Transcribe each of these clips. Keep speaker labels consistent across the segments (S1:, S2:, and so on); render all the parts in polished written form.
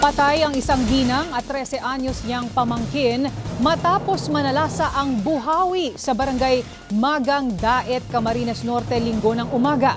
S1: Patay ang isang ginang at 13 anyos niyang pamangkin matapos manalasa ang buhawi sa barangay Magang Daet, Camarines Norte, Linggo ng umaga.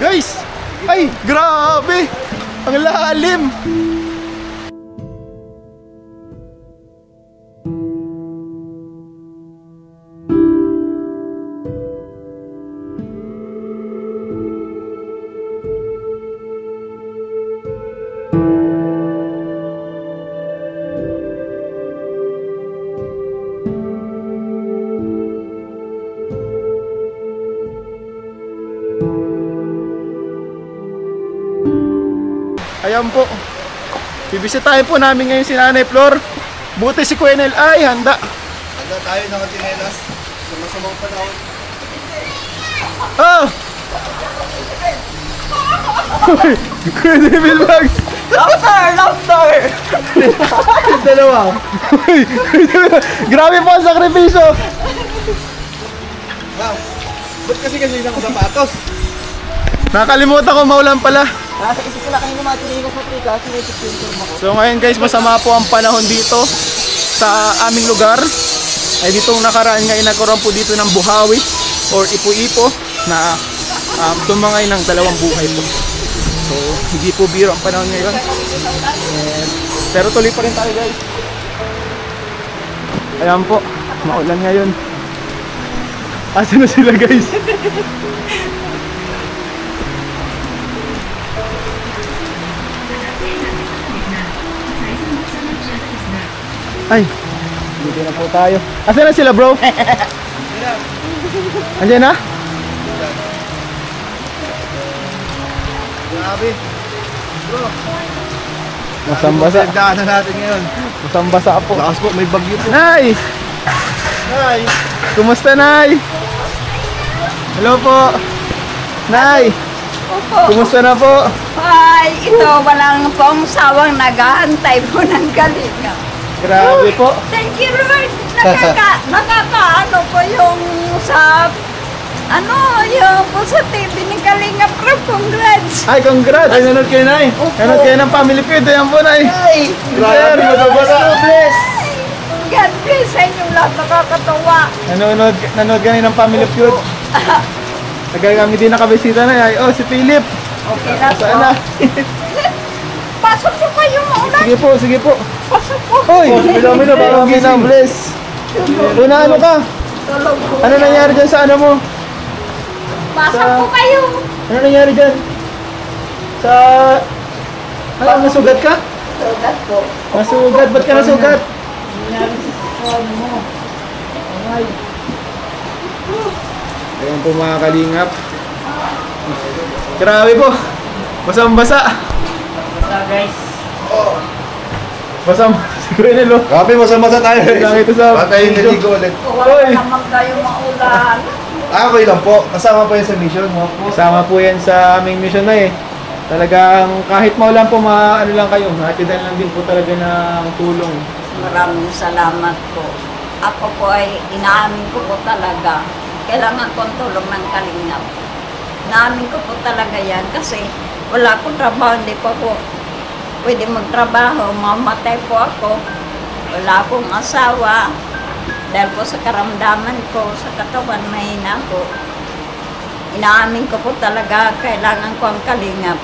S2: Guys! Ay! Grabe! Ang lalim! Ayan po, bibisitahin po namin ngayon si Nanay Flor. Buti si Kuya Nel ay handa.
S3: Handa tayo ng katinelas sa masamang panahon.
S2: Ah! Kuya Devil Bags!
S4: Laughter! Laughter!
S2: Dalawa. Grabe po ang sakripisyo.
S3: Wow, ba't kasi ng sapatos?
S2: Nakalimutan ko maulan pala.
S4: Nasa isip ko na kanina matinigas sa trika, sinisip yung turma ko.
S2: So ngayon guys, masama po ang panahon dito sa aming lugar. Ay ditong nakaraan ngayon nagkaroon po dito ng buhawi or ipo-ipo na tumangay ng 2 buhay po. So hindi po biro ang panahon ngayon. Pero tuloy pa rin tayo guys. Ayan po, maulan ngayon. Asan na sila guys? Ay, dito na po tayo. Asan na sila bro? Andiyan na?
S3: Grabe. Bro,
S2: Masambasa.
S3: daanan natin ngayon.
S2: Masambasa po.
S3: Lakas po, may bagyo po.
S2: Nay!
S3: Nay!
S2: Kumusta Nay? Hello po. Nay!
S4: Opo.
S2: Kumusta na po?
S4: Ay, ito walang pong sawang naghahantay po ng galinga.
S2: Grabe po.
S4: Thank you Lord. Nakakaano po yung sa yung po sa TV ni Kalinga Pro. Congrats.
S2: Ay, congrats! Ay, nanood kayo Nay. Nanood kayo ng Family Feud. Ayan po Nay.
S4: Ay,
S2: Sir, magbabasa.
S4: God bless sa inyong lahat. Nakakatawa.
S2: Nanood kayo ng Family Feud. Tagay kami din nakabisita na. Ay, oh, si Philip.
S4: Okay na po.
S2: Saan na?
S4: Pasok po kayo maulan.
S2: Sige po, sige po.
S4: Pasok po.
S2: Hoy! Pilomino, parang bless. Una, ano ka?
S4: Tulog po.
S2: Ano nangyari dyan sa ano mo?
S4: Pasok po kayo.
S2: Ano nangyari dyan? Sa... Ano, nasugat ka?
S4: Sugat po.
S2: Nasugat? Ba't ka nasugat?
S4: Nangyari sa phone mo.
S2: Ay. Ayan po mga kalingap. Grabe po. Basang-basa.
S4: So guys.
S2: Basang... Siguro yun lo.
S3: Grabe, masama-masa tayo.
S2: Lang ito sa...
S3: Patay yung naligo ulit.
S4: Wala naman kayo maulan.
S3: Okay lang po. Kasama pa yun sa mission mo.
S2: Kasama po yan sa aming mission na eh. Talagang kahit maulan po, ano lang kayo, hatidan lang din po talaga ng tulong.
S4: Maraming salamat po. Ako po ay inaamin ko po talaga. Kailangan kong tulong ng kalingap. Inaamin ko po talaga yan kasi wala akong trabaho, hindi po ako pwede magtrabaho, mamatay po ako. Wala akong asawa. Dahil po sa karamdaman ko, sa katawan, mahina ko. Inaamin ko po talaga, kailangan ko ang kalingap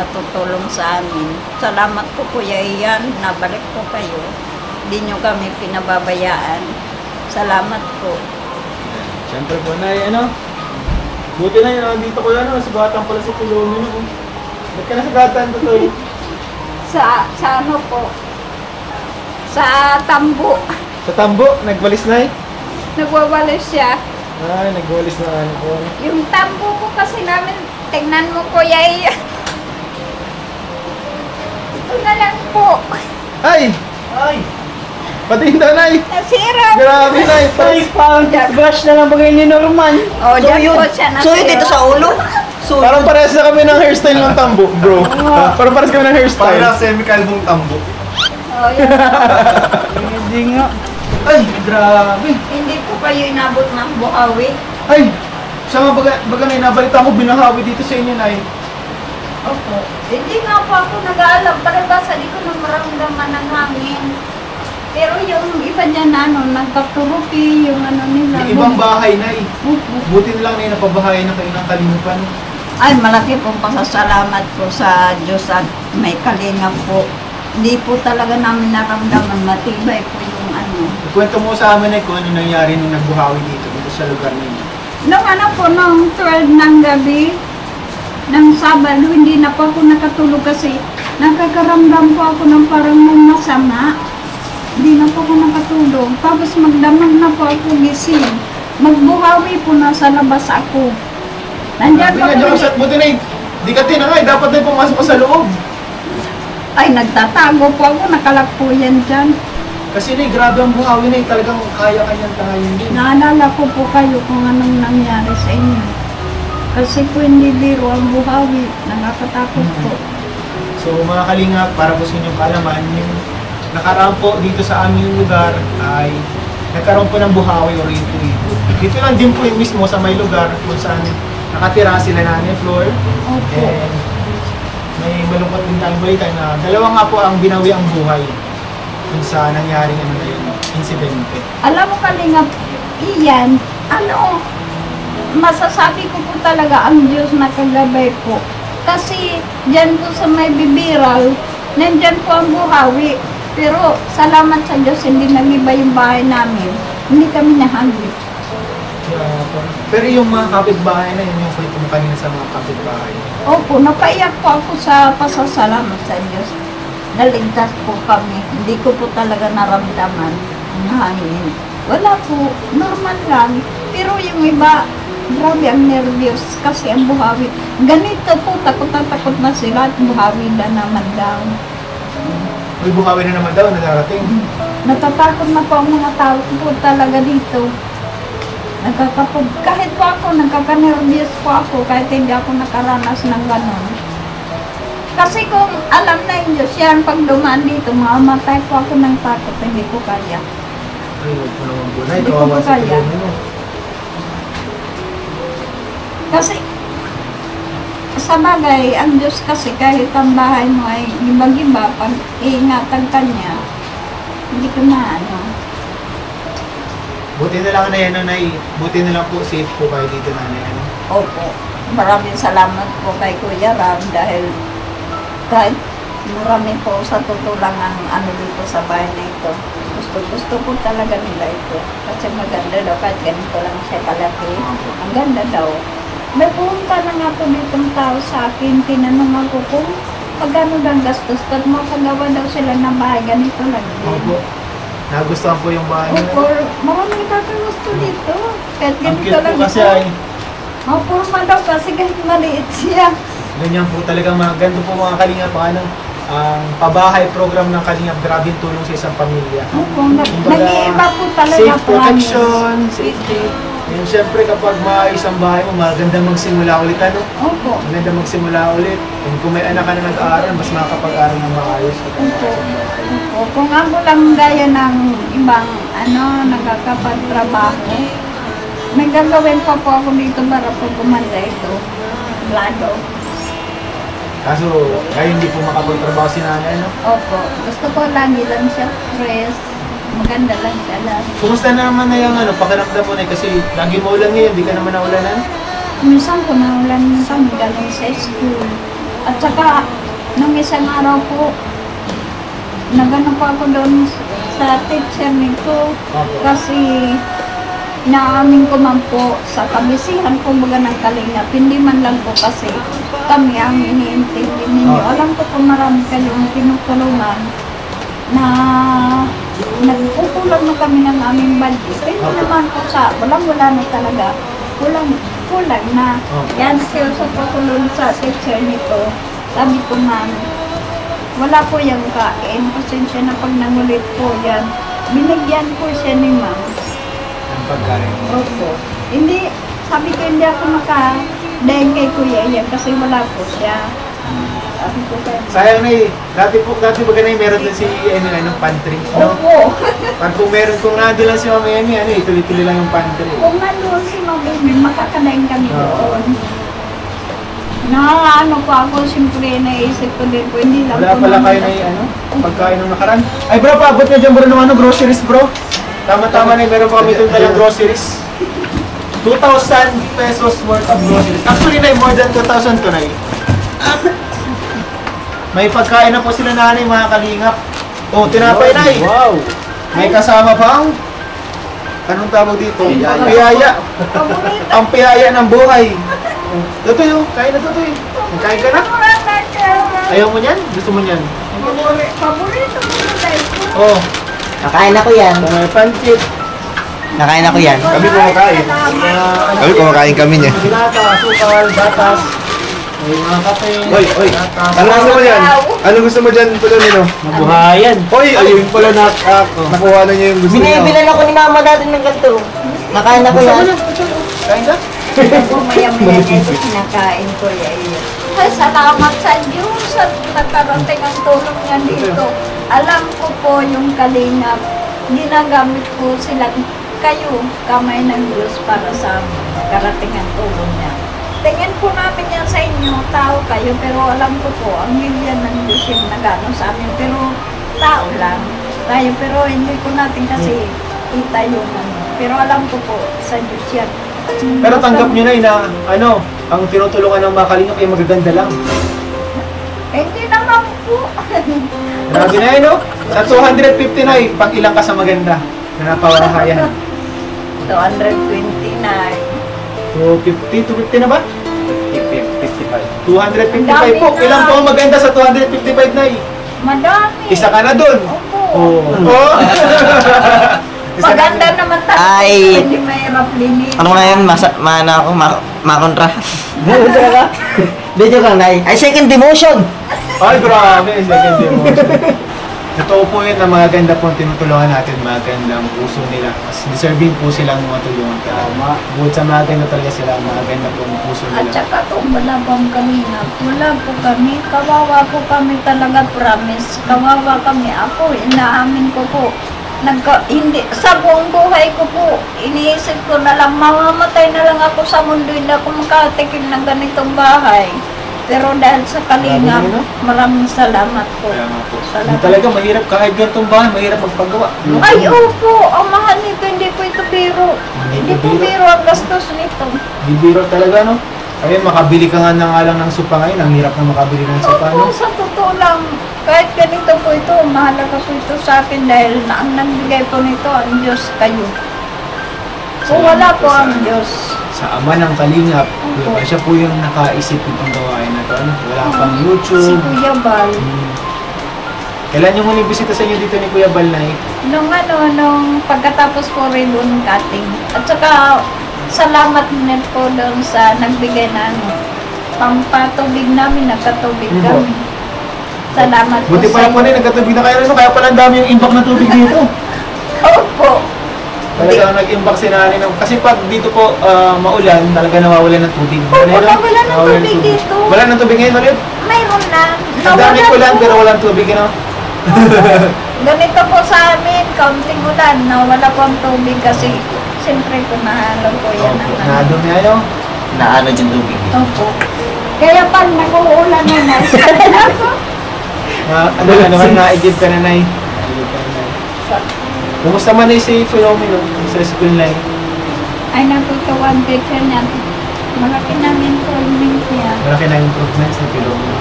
S4: na tutulong sa amin. Salamat po Kuya Ian, nabalik po kayo. Hindi nyo kami pinababayaan. Salamat po.
S2: Siyempre po, Nay, ano? Buti na yun, dito ko lang, sugatan pala sa Pilomino. Ba't ka nasugatan to, Toy?
S4: Sa ano po? Sa tambo.
S2: Sa tambo, nagwalis na eh.
S4: Nagwawalis siya.
S2: Ay, nagwalis na ano po.
S4: Yung tambo ko kasi namin, tignan mo kuya eh. Ito na lang po.
S2: Ay! Ay! Pati yung danay!
S4: Nasira.
S2: Grabe na eh!
S5: Ay, parang brush na lang bagay ni Norman.
S4: O, dyan po siya nasira.
S5: So, dito sa ulo? So,
S2: Parang parehas na kami ng hairstyle ng tambo, bro. Parang parehas kami ng hairstyle.
S3: Para semi-kalbong tambo.
S4: O, yun.
S5: hindi nga.
S2: Ay, grabe!
S4: Hindi po kayo inabot ng buhawi.
S2: Ay! Siya nga baga na inabalita mo, binahawi dito sa inyo, Nay.
S4: Opo. Hindi nga po ako nag-aalam. Palabasa, di ko na maramdaman ng hangin. Pero yung iba dyan na ano, nagkaturupi, yung ano nila.
S2: Yung ibang bahay, Nay. Buti na lang na napabahay na kayo ng Kalimupan.
S4: Ay, malaki pong pasasalamat po sa Diyos at may kalinga po. Hindi po talaga namin naramdaman, matibay po yung ano.
S2: Kwento mo sa amin, Nay, kung ano nangyari nung nagbuhawi dito sa lugar ninyo.
S4: Nung ano po, nung 12 ng gabi, ng Sabado, hindi na po ako nakatulog kasi nakakaramdam po ako ng parang masama. Hindi na po ako nakatulog. Tapos magdamag na po ako gising. Magbuhawi po nasa labas ako. Nandiyan pa po.
S2: Buti na di ka tinangay, dapat na pumasok ka sa loob.
S4: Ay, nagtatago po ako. Nakalak po yan dyan.
S2: Kasi Nay, grabe ang buhawi, Nay, talagang kaya kanyang tangayin din.
S4: Naalala ko po kayo kung anong nangyari sa inyo. Kasi po hindi biro ang buhawi. Nakakatakot po.
S2: So mga kalingap, para po sa inyong kaalaman, yung nakaraan po dito sa aming lugar ay nagkaroon po ng buhawi or ito. Dito lang din po yung mismo sa may lugar kung saan nakatira sila Nanay Flor.
S4: Opo.
S2: And may malungkot din tayong balita na dalawa nga po ang binawi ang buhay dun sa nangyaring ano na yun, insidente.
S4: Alam mo kalingap, iyan, ano, masasabi ko po talaga ang Diyos na kagabay po. Kasi dyan po sa may bibiral, nandyan po ang buhawi. Pero salamat sa Diyos, hindi nag-iba yung bahay namin. Hindi kami nahagit.
S2: Pero yung mga kapitbahay na yun, yung kwento mo kanina sa mga kapitbahay.
S4: Opo, napaiyak po ako sa pasasalamat sa Diyos. Naligtas po kami. Hindi ko po talaga naramdaman ang hangin. Wala po, normal lang. Pero yung iba, grabe ang nervyos kasi ang buhawi. Ganito po, takot na takot na sila at buhawi na naman daw.
S2: May buhawi na naman daw na darating.
S4: Natatakot na po ang mga tao po talaga dito. Nagkakapag, kahit po ako, nagkakanervyos po ako kahit hindi ako nakaranas ng gano'n. Kasi kung alam na yung Diyos yan, pag dumaan dito, mamamatay po ako ng takot, hindi ko kaya.
S2: Ay, huwag mo naman po. Nay,
S4: Hindi ko
S2: kawawa
S4: po
S2: sa
S4: kaya.
S2: tulong mo.
S4: Kasi, sa bagay, ang Diyos kasi kahit ang bahay mo ay iba-iba, pag iingatan ka niya, hindi ko na ano.
S2: Buti na lang na yan, Nay. Buti na lang po, safe po kayo dito, Nanay. Ano?
S4: Opo, maraming salamat po kay Kuya Ram dahil kahit marami po sa tutulang ang ano dito sa bahay na ito. Gusto ko talaga nila ito. Kasi maganda daw, kahit ganito lang siya kalaki. Ang ganda daw. May pumunta na nga po ditong tao sa akin, tinanong ako kung magkano daw gastos at makagawa daw sila ng bahay, ganito lang din.
S2: Opo. Nagustuhan po yung bahay niyo.
S4: Opo, marami gusto dito. Kahit
S2: Ang
S4: ganito
S2: cute
S4: lang
S2: po kasi
S4: ito.
S2: ay,
S4: Mapurma daw kasi kahit maliit siya.
S2: ganyan po talaga mga ganito po mga kalingap. Ano, ang pabahay program ng kalingap, grabe yung tulong sa isang pamilya.
S4: Opo,
S2: Kumbaga,
S4: nag-iiba po talaga.
S2: safe
S4: promise.
S2: protection, safety. And syempre kapag maayos ang bahay mo, maganda magsimula ulit. Ano?
S4: Opo.
S2: Maganda magsimula ulit. And kung may anak ka na nag-aaral, mas makakapag-aaral ng maayos.
S4: Opo. Opo. Kung ako lang gaya ng ibang nagkakapagtrabaho, may gagawin pa po ako dito para po kumanda ito. Lado.
S2: Kaso, kayo hindi po makapagtrabaho si nanay, no?
S4: Opo. Gusto ko lagi lang siya fresh. Maganda lang siya lang.
S2: Kumusta na naman na yung pakiramdam mo na kasi lagi mo ulan ngayon, di ka naman naulanan?
S4: Minsan ko naulan kami galing sa school. At saka, nung isang araw po, nagano pa ako doon sa teacher nito.
S2: Opo.
S4: Kasi, inaamin ko man po sa kabisihan ko baga ng kalingap. Hindi man lang po kasi kami ang iniintindi po marami kayong tinutulungan na nagkukulang na kami ng aming budget. Pero naman po wala na talaga. Kulang na. Yan, sales sa pakulong sa teacher nito. Sabi ko, ma'am, wala po yung kain. Pasensya na pag nangulit po yan. Binigyan po siya ni ma'am.
S3: Ang pagkain.
S4: Opo. Hindi, sabi ko hindi ako dahil kay Kuya yan kasi wala po siya. Sabi ko kaya.
S3: Sayang na eh. Dati ba ganun meron din si pantry. No?
S4: Opo.
S3: Kung nandun lang si Mama Emi, tuloy-tuloy lang yung pantry.
S4: Kung nandun si Mama Emi, makakanain kami doon. Ano po ako, siyempre naisip ko din po, hindi lang
S3: Wala
S4: po
S3: pala
S4: naman
S3: kayo na pagkain ng nakaraan. Ay bro, paabot na dyan bro ng groceries bro. Tama-tama na meron pa kami itong talang groceries. 2,000 pesos worth of groceries. Actually, more than 2,000 to na May pagkain na po sila nanay, mga kalingap. Oh, tinapay na Wow! May kasama pang anong tawag dito? Piyaya. Ang piyaya ng buhay. Tutoy, kain na Tutoy. Kain ka na? Ayaw mo niyan? Gusto mo niyan?
S4: Paborito mo na dahil po.
S3: Oh,
S5: Nakain ako yan.
S3: may pancit.
S5: Nakain ako yan.
S3: Kami kumakain.
S6: Kami kumakain kami niya.
S3: Binata, asukal, gatas. May mga kape.
S6: Oy.
S3: gatas.
S6: Ano gusto mo dyan? Ano gusto mo dyan, Pulo Nino?
S3: Mabuhayan. Oy, ayun pala
S6: Nakuha na niya yung gusto niya.
S5: Binibilan ako ni mama natin ng ganito. Nakain ako yan.
S3: Kain ka?
S4: Maya-maya ito kinakain ko yan. Ay, salamat sa Diyos at nagkarating ang tulong niya dito. Alam ko po yung kalingap. Ginagamit ko sila kayo, kamay ng Diyos para sa karating ang tulong niya. Tingin po namin yan sa inyo, tao kayo, pero alam ko po, ang milyan ng Diyos yung nagano sa amin, pero tao lang tayo, pero hindi po natin kasi kita yung ano. Pero alam ko po, sa Diyos yan.
S3: Pero tanggap nyo na ang tinutulungan ng mga kalingap ay magaganda lang.
S4: Eh, hindi naman po.
S3: Grabe na no? Sa 250 na pang ilang ka sa maganda na napawahayan.
S4: 229.
S3: 250 na ba?
S6: 55.
S3: 255 po. Ilang po ang maganda sa 255 na
S4: Madami.
S3: Isa ka na dun.
S4: Opo.
S3: Oh.
S4: Maganda naman tayo.
S5: Ay.
S4: Hindi mahirap linis.
S5: Ano na yan? Makontra. Video kang nai. Ay, second demotion.
S3: Ay, grabe. Second demotion. Totoo po yun na mga ganda po ang tinutulungan natin, mga ganda ang puso nila. Mas deserving po silang matulungan. Bukod sa mga ganda talaga sila, mga ganda po ang puso
S4: At
S3: nila.
S4: saka kung wala pong kami na, wala po kami, kawawa po kami talaga, promise. Kawawa kami. Ako, inaamin ko po. Hindi, sa buong buhay ko po, iniisip ko na lang, mamamatay na lang ako sa mundo, hindi ako makatikim ng ganitong bahay. Pero dahil sa Kalingap, maraming salamat po.
S3: Kaya nga po.
S4: Salamat.
S3: Talaga mahirap kahit ganitong bahay, mahirap magpagawa.
S4: Ay, opo, ang mahal nito, hindi po ito biro. Hindi po biro ang gastos nito.
S3: Bibiro talaga, no? Ayun, makabili ka nga lang ng sopa ngayon. Ang hirap na makabili ng sopa,
S4: Opo,
S3: no?
S4: sa totoo lang, kahit ganito po ito, mahalaga po ito sa akin dahil ang nagbigay po nito ang Diyos kayo. Kung wala po ang Diyos,
S3: Sa ama ng Kalingap, siya po yung nakaisip itong gawain na ito. Ano? Wala pang
S4: si
S3: YouTube.
S4: Kuya Bal,
S3: Kailan yung muling bisita sa inyo dito ni Kuya Bal na
S4: nung pagkatapos po ribbon cutting. At saka, salamat din po doon sa nagbigay na pampatubig namin, nagkatubig kami. Salamat po
S3: Buti
S4: sa
S3: pala po rin, nagkatubig na kayo rin. Kaya pala ang dami yung imbak na tubig dito.
S4: Opo.
S3: Talagang nag-imbak si nanay. Kasi pag dito po maulan, talaga nawawalan ng tubig.
S4: Opo, nawawalan ng tubig dito.
S3: Wala ng tubig ngayon ulit?
S4: Mayroon na.
S3: Ang dami ko lang pero walang tubig, ano?
S4: Ganito po sa amin, kaunting ulan, wala po ang tubig kasi siyempre kumahalo po yan ang ano.
S3: Nadumi ayo.
S5: Naano dyan tubig.
S4: Opo. Kaya pag nag-uulan na
S3: Ano na-idib ka na, Nay? Kumusta man ay si Philomeno sa school na
S4: ay natutuwan teacher niya. Malaki namin improvement niya.
S3: Malaki na improvement sa Philomeno.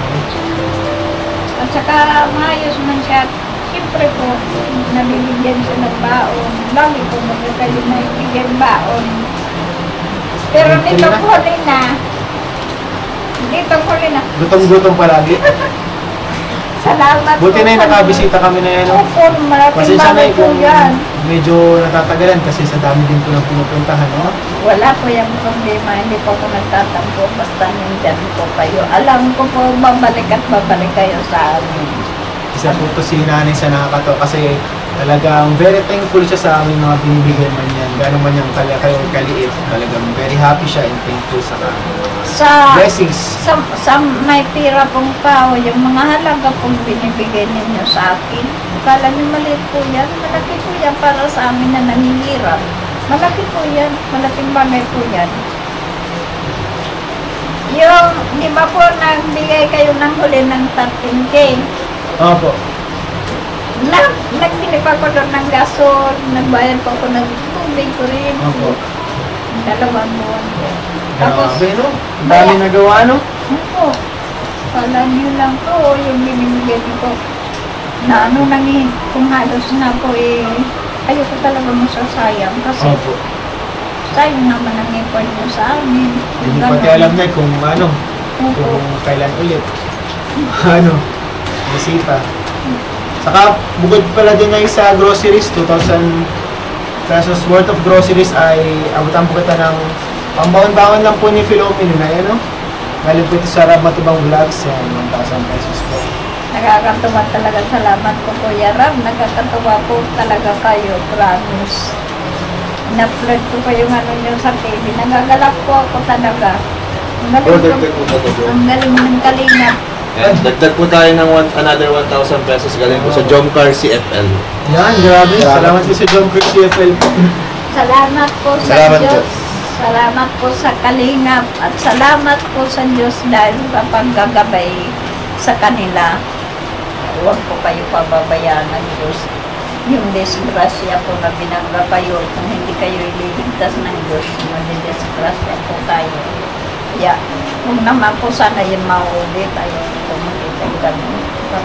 S4: At saka maayos man siya. Siyempre po, nabibigyan siya ng baon. Lagi po magkakayo na ibigyan baon. Pero dito po rin na. Dito po rin na.
S3: Gutom-gutom palagi.
S4: Salamat
S3: Buti na yung
S4: sa-
S3: nakabisita kami na yan.
S4: Opo, malaking
S3: Pasensya na
S4: bagay po
S3: kung
S4: yan.
S3: medyo natatagalan kasi sa dami din po ng pinupuntahan. No?
S4: Wala po yung problema, hindi po ako nagtatampo, basta nandyan po kayo. Alam ko po, babalik at babalik kayo sa amin.
S3: Isa po to si nanay sa nakakatawa kasi talagang very thankful siya sa amin mga binibigay man yan. Gano'n man yung kayo kaliit. Talagang very happy siya and thankful sa
S4: Sa,
S3: blessings.
S4: sa may pira pong tao, yung mga halaga pong binibigay ninyo sa akin, akala niyo maliit po yan, malaki po yan para sa amin na nanghihirap. Malaki po yan, malaking bagay po yan. Yung, di ba po nagbigay kayo ng huli ng 13K?
S3: Opo.
S4: Nagbili pa ako doon ng gasol, nagbayad pa ako ng tubig ko rin.
S3: Opo.
S4: 2 buwan po. Tapos,
S3: Grabe, no? Ang dami nagawa, no?
S4: opo, kala niyo lang po yung binibigyan niyo po. Na ano kung halos na po ayoko talaga masasayang kasi
S3: Opo.
S4: sayang naman ang effort niyo sa amin.
S3: Hindi
S4: Ganun.
S3: pati alam na kung ano,
S4: Opo.
S3: kung kailan ulit. Ano, bisita. Saka, bukod pala din ay sa groceries, 2,000 pesos worth of groceries ay abutan po kita ng pambaon-baon lang po ni Philomene na yan, no? Galing po ito sa Rab Matubang Vlogs, yan, 1,000 pesos po.
S4: Nakakatuwa talaga. Salamat po Kuya Ram. Nakakatuwa po talaga kayo. Promise. Na-upload ko pa yung ano nyo sa TV. Nagagalak po ako talaga. Ang galing,
S6: dagdag mo pa to, bro.
S4: ang galing ng kalingap.
S6: Yan, dagdag po tayo ng another 1,000 pesos galing po sa Jomcar CFL.
S3: Yan, grabe. Salamat po sa John Chris CFL po.
S4: Salamat po sa
S6: Salamat po.
S4: Diyos. Salamat po sa kalingap. At salamat po sa Diyos dahil sa paggagabay sa kanila. Huwag po kayo pababayaan ng Diyos. Yung disgrasya po na binangga kayo, kung hindi kayo ililigtas ng Diyos, magdidisgrasya po tayo. Kaya, kung naman po sana yung maulit, ayaw po makita yung ganun.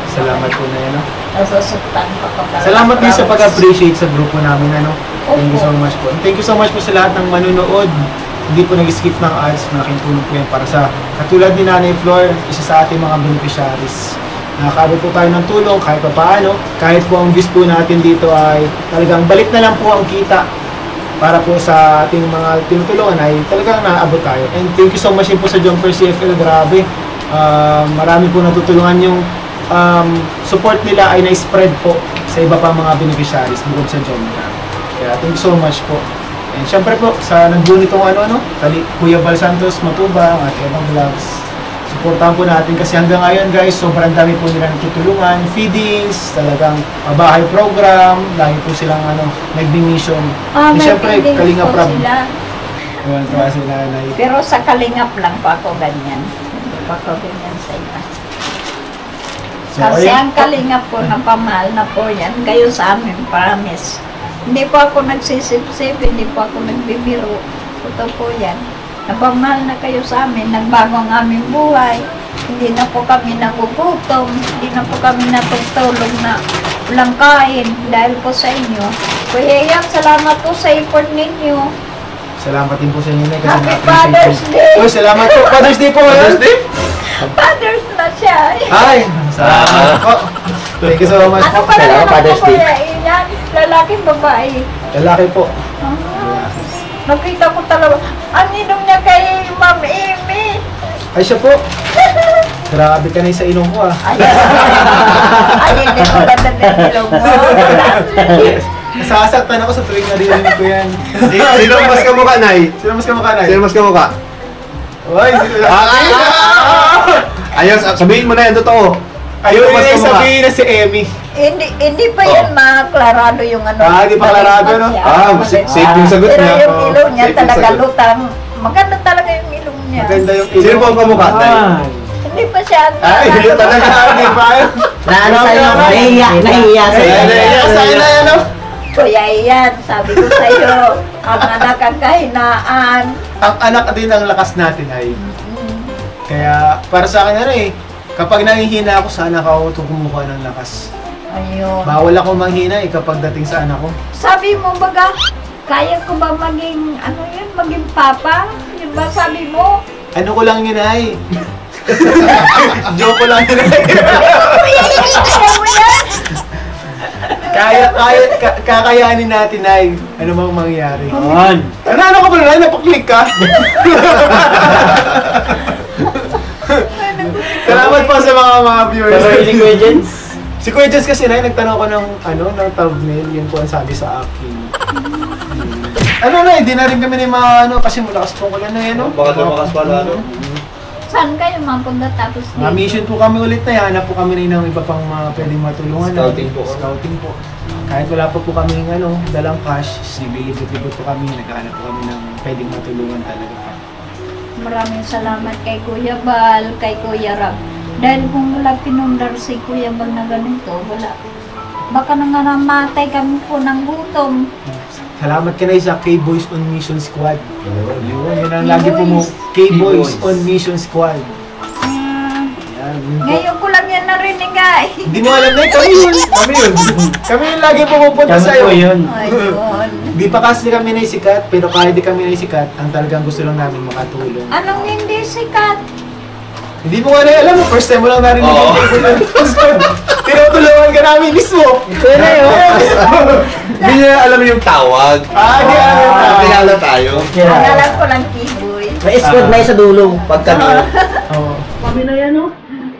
S3: Salamat po na yan, no?
S4: Nasasaktan pa ko talaga.
S3: Salamat din sa pag-appreciate sa grupo namin, ano? Thank you
S4: Opo.
S3: so much po. Thank you so much po sa lahat ng manunood. Hindi po nag-skip ng ads, malaking tulong po yan para sa katulad ni Nanay Flor, isa sa ating mga beneficiaries. Nakakaabot po tayo ng tulong kahit pa paano. Kahit po ang views po natin dito ay talagang balik na lang po ang kita para po sa ating mga tinutulungan ay talagang naaabot tayo. And thank you so much din po sa Jumper CFL. Grabe. Marami po natutulungan yung support nila ay na-spread po sa iba pa mga beneficiaries bukod sa Jumper. Kaya thank you so much po. And syempre po, sa nagbuo nitong Kuya Val Santos Matubang at ibang vlogs, supportahan po natin kasi hanggang ngayon guys, sobrang dami po nila natutulungan, feedings, talagang bahay program, lagi po silang nag-mission.
S4: Ah,
S3: And
S4: may
S3: syempre,
S4: feelings
S3: Kalinga
S4: po
S3: Prab.
S4: sila.
S3: Ewan ko kasi nanay.
S4: Pero sa kalingap lang po ako ganyan. Hindi po ako ganyan sa iba.
S3: So,
S4: Kasi
S3: ayun.
S4: ang kalingap po, napamahal na po yan. Kayo sa amin, promise. Hindi po ako nagsisip-sip, hindi po ako nagbibiro. Ito po yan. Napamahal na kayo sa amin, nagbago ang aming buhay. Hindi na po kami nagugutom, hindi na po kami natutulog na walang kain dahil po sa inyo. Kuya Ian, salamat po sa effort ninyo.
S3: Salamat din po sa inyo, Nay, kasi
S4: Happy
S3: na-appreciate
S4: Father's
S3: po.
S4: Day!
S3: Uy, salamat po. Father's Day po ngayon.
S4: Fathers na siya.
S3: Ay, salamat po. Thank you so much
S4: Ano
S3: po.
S4: pala
S5: Salamat,
S4: naman po
S5: Father's Day.
S4: Kuya Ian? Lalaking babae.
S3: Lalaki po.
S4: Nakita ko talaga, ang inom niya kay Ma'am Amy.
S3: Ay, siya po. Grabe ka na sa ilong ko ah.
S4: Ay, hindi ko ganda ng ilong mo.
S3: Nasasaktan ako sa tuwing narinig ko yan.
S6: Sino ang mas kamukha, Nay?
S3: Sino mas kamukha na?
S6: Sino mas kamukha?
S3: Uy,
S6: Ayaw, sabihin mo na yan, totoo.
S3: Ayun
S6: Sino mas
S3: yung
S6: kamukha?
S3: sabihin na si Emmy.
S4: Hindi pa yan maklarado yung ano.
S3: Di pa klarado, no?
S6: Safe yung sagot
S4: Pero
S6: niya.
S4: yung ilong niya
S6: Safe yung
S4: talaga
S6: sagot.
S4: lutang. Maganda talaga yung ilong niya.
S3: Maganda yung ilong.
S6: Sino po ang kamukha, Nay?
S4: Hindi pa siya ang
S3: Ay, hindi talaga. Hindi pa.
S5: Naano sa'yo? Nahihiya sa'yo.
S3: Nahihiya sa'yo na yan, no?
S4: Kuya Ian, sabi ko sa'yo, ang anak ang kahinaan.
S3: Ang anak din ang lakas natin ay. Kaya para sa akin kapag nangihina ako sa anak ako, kumukuha ng lakas.
S4: Ayun.
S3: Bawal ako manghina kapag dating sa anak ko.
S4: Sabi mo baga, kaya ko ba maging, maging papa? Yun ba sabi mo?
S3: Ano ko lang yun ay? Joke ko lang yun ay. Kakayanin natin, Nay. Ano mang mangyari.
S5: On.
S3: Ano ka pala, Nay? Napaklik ka? Salamat po sa mga viewers.
S5: Si Kuya Jens.
S3: Si Kuya Jens kasi, Nay, nagtanong ko ng thumbnail. Yun po ang sabi sa akin. Nay, di na rin kami ni kasi malakas po ko lang na yan,
S6: Baka lumakas pala,
S4: Saan kayo mapunta tapos dito?
S3: mission po kami ulit na yan. Hanap po kami rin ng iba pang mga pwedeng matulungan.
S6: Scouting po.
S3: Scouting po. Kahit wala pa po kami dalang cash, libot-libot po kami. Naghahanap po kami ng pwedeng matulungan talaga pa.
S4: Maraming salamat kay Kuya Bal, kay Kuya Rab. Dahil kung wala pinundar si Kuya Bal na ganito, wala. Baka na nga namatay kami po ng gutom.
S3: Salamat ka na sa K-Boys on Mission Squad. Yun ang lagi po mo. K-Boys on Mission Squad. Yan, yun po.
S4: Ngayon ko lang yan narinig ay.
S3: Hindi mo alam na kami yun. Kami yung lagi pumupunta
S5: Kami
S3: sa'yo.
S5: po yun.
S4: Ayun.
S3: Di pa kasi kami naisikat, pero kahit di kami naisikat, ang talagang gusto lang namin makatulong.
S4: Anong hindi sikat?
S3: Hindi mo nga na alam mo, first time mo lang narinig yung K-Boys on Squad. Tinutulungan ka namin mismo.
S5: Ito na yun.
S6: Hindi niya alam yung tawag.
S3: Di alam
S6: Kilala tayo.
S4: Alam ko lang Kiboy.
S5: May squad na sa dulo.
S6: Pag kami,
S3: Oo.
S5: Kami na yan,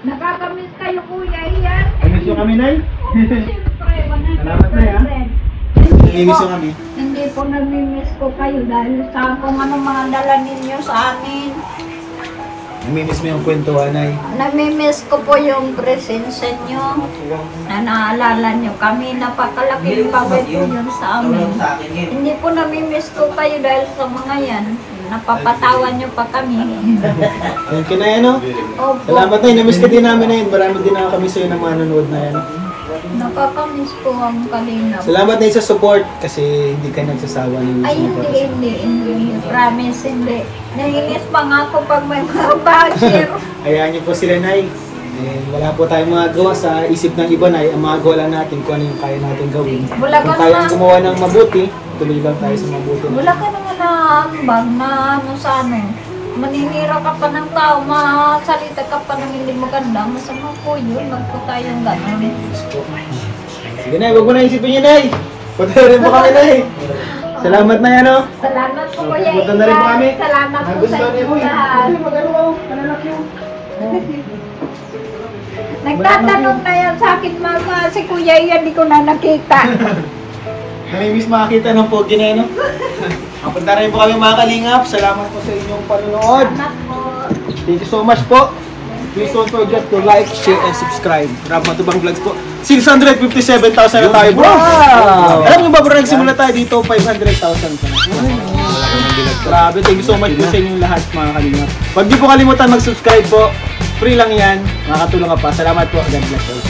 S4: Nakakamiss kayo Kuya Ian.
S3: Miss yung kami, Nay?
S4: Siyempre, 100%.
S3: Salamat na, ha? Miss yung kami.
S4: Hindi po namimiss ko kayo dahil sa kung anong mga dala ninyo sa amin.
S3: Namimiss mo yung kwentuhan, Nay.
S4: Namimiss ko po yung presensya nyo. Na naalala nyo kami. Napakalaking bagay po yun sa amin. Hindi po namimiss ko kayo dahil sa mga yan. Napapatawa nyo pa kami.
S3: Thank you, Nay, ano?
S4: Opo.
S3: Salamat, Nay. Namiss ka din namin, Nay. Marami din na kami sa'yo na manonood na yan.
S4: Nakakamiss po ang kalingap.
S3: Salamat, Nay, sa support kasi hindi ka nagsasawa ng
S4: Ay, hindi. Promise, hindi. Nanginis pa nga ako pag may mga basher.
S3: Hayaan niyo po sila, Nay. Wala po tayong magagawa sa isip ng iba, Nay. Ang magagawa lang natin kung ano yung kaya natin gawin.
S4: Wala ka
S3: Kung kaya
S4: naman.
S3: gumawa ng mabuti, tuloy lang tayo sa mabuti.
S4: Wala ka naman na ambag na sa maninira ka pa ng tao, masalita ka pa ng hindi maganda, masama po yun, magpo tayong gano'n.
S3: Sige, Nay. Huwag mo na isipin yun, Nay. Patawarin mo kami, Nay. Salamat, Nay, ano?
S4: Salamat po Kuya
S3: Punta na rin po kami.
S4: Salamat po sa inyo lahat. Nagtatanong na yan sa akin, Mama, si Kuya Ian, di ko na nakita.
S3: Namimiss makakita ng pogi na, ano? Punta rin po kami, mga kalingap. Salamat po sa inyong panonood.
S4: Salamat po.
S3: Thank you so much po. Please don't forget to like, share, and subscribe. Rab Matubang Vlogs po. 657,000 na tayo, bro.
S5: Wow!
S3: Alam niyo ba, bro, nagsimula tayo dito, 500,000 pa na. Grabe, thank you so much po sa inyong lahat, mga kalingap. Huwag niyo po kalimutan mag-subscribe po. Free lang yan. Makakatulong ka pa. Salamat po. God bless you.